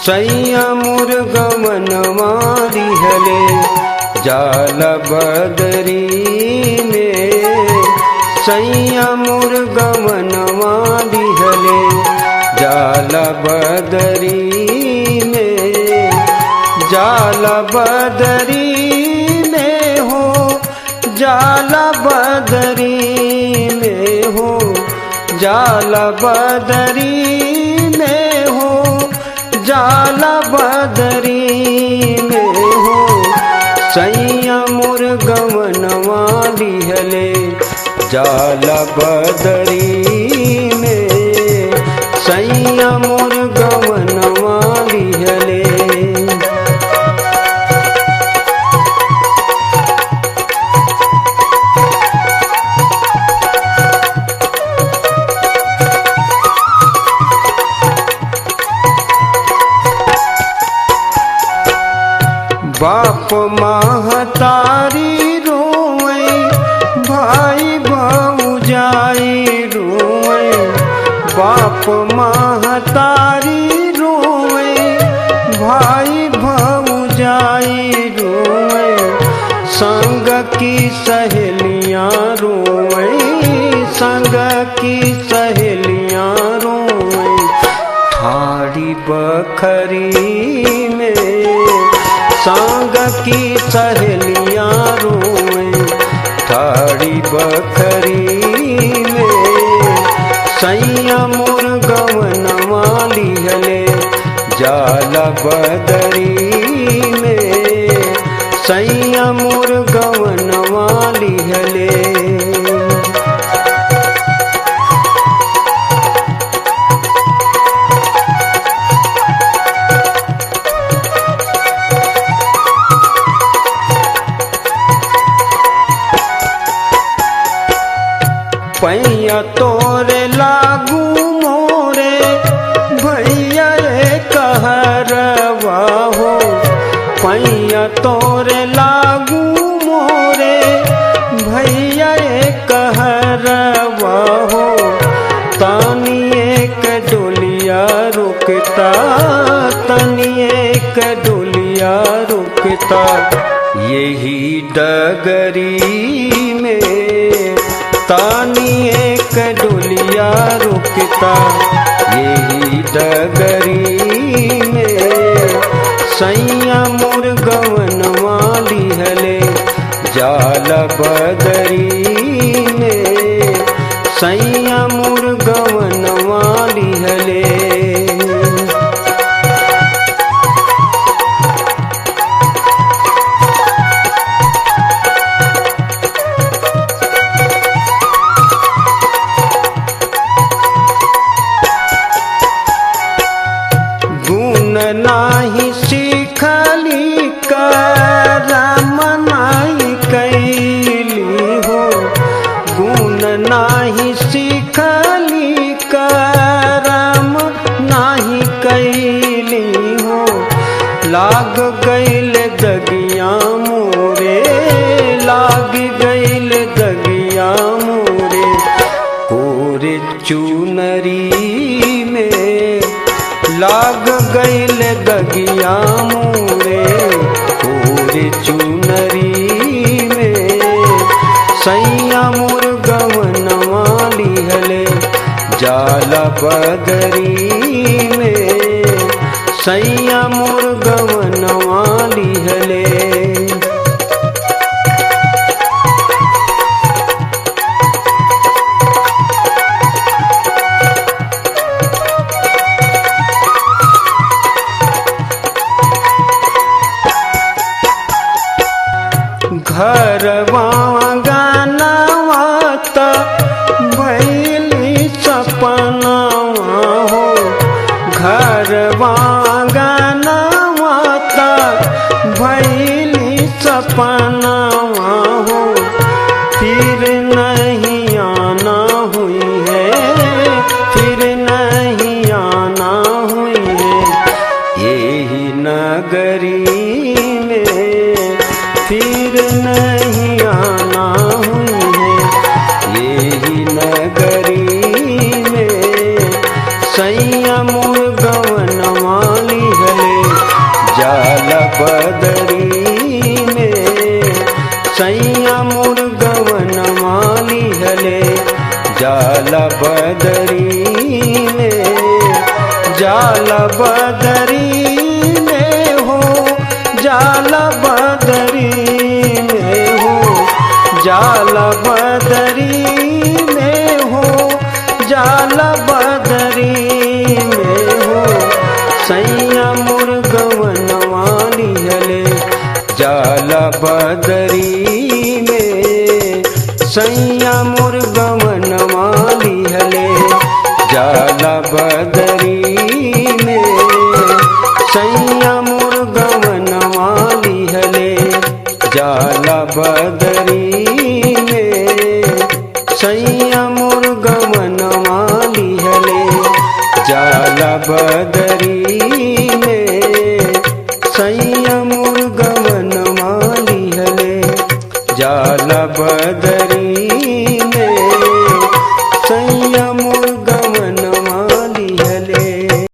सैया मुर्गमनवा दिहले जाल बदरी में, सैया मुर्गमनवा दिहले जाल बदरी में, जाल बदरी में हो, जाल बदरी में हो, जाल बदरी में हो, जाल बदरी में हो। सैया मुर्गमनवा दिहले जाल बदरी में, सैया मुर्गमनवा दिहले। बाप महतारी रोए, भाई भौजाई रोए, बाप महतारी रोए, भाई भौजाई रोए, संग की सहेलियां रोए, संग की सहेलियां रोए, ठाड़ी बखरी में, संग की सहेलियां रोए, ठाड़ी बखरी में। सैया मुर्गमनवा दिहले जाल बदरी में, सैया मुर्गमनवा दिहले। पैया तोरे लागू मोरे भैया कहरवा हो, पैया तोरे लागू मोरे भैया कहरवा हो। तानी एक डोलिया रुकता, तनी एक डोलिया रुकता, यही डगरी में, तानी एक डोलिया रुकता, यही डगरी में। सैया मुर्गमनवा दिहले जाल बदरी में, सैया मुर्गमनवा दिहले। नाही सीखली करम नाही कैली हो, गुण नाही सीखली करम नाही कैली हो। लाग गईल दगिया मोरे, लाग गईल दगिया मोरे, कोरे चुनरी में, लाग गईल दगिया मोरे, कोरे चुनरी में। सैया मुर्गमनवा दिहले जाल बदरी में, सैया मुर्गमनवा दिहले। घरवा गानवा त भैली सपनावा हो, घरवा गानवा त भैली सपनावा हो। फिर नहीं आना हुई है, फिर नहीं आना जाल बदरी में हो, जाल बदरी में हो, जाल बदरी में हो, जाल बदरी में हो। सैया मुर्गवनवा लिहले जाल बदरी में, सैया मुर्गवनवा लिहले जाल बदरी में, सैया मुर्गवनवा लिहले जाल बदरी में, सैया मुर्गवनवा लिहले जाल बदरी में, सैया मुर्गवनवा लिहले जाल बदरी